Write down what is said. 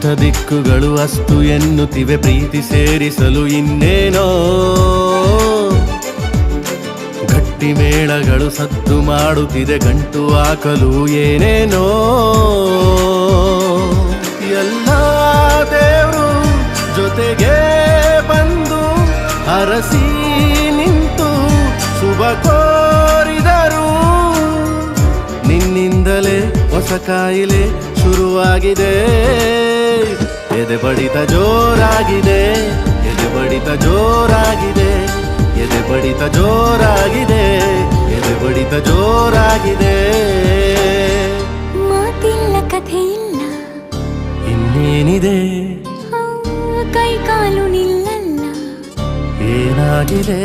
ದಿಕ್ಕುಗಳು ಅಸ್ತು ಎನ್ನುತ್ತಿವೆ ಪ್ರೀತಿ ಸೇರಿಸಲು ಇನ್ನೇನೋ. ಗಟ್ಟಿ ಮೇಳಗಳು ಸದ್ದು ಮಾಡುತ್ತಿದೆ ಗಂಟು ಹಾಕಲು ಏನೇನೋ. ಎಲ್ಲ ದೇವರು ಜೊತೆಗೆ ಬಂದು ಹರಸಿ ನಿಂತು ಶುಭ ಕೋರಿದರು. ನಿನ್ನಿಂದಲೇ ಹೊಸ ಕಾಯಿಲೆ ಶುರುವಾಗಿದೆ. ಎದೆ ಬಡಿತ ಜೋರಾಗಿದೆ, ಎದೆ ಬಡಿತ ಜೋರಾಗಿದೆ, ಎದೆ ಬಡಿತ ಜೋರಾಗಿದೆ, ಎದೆ ಬಡಿತ ಜೋರಾಗಿದೆ. ಮಾತಿಲ್ಲ ಕಥೆ ಇಲ್ಲ ಇನ್ನೇನಿದೆ, ಕೈ ಕಾಲು ನಿಲ್ಲಲ್ಲ. ಏನಾಗಿದೆ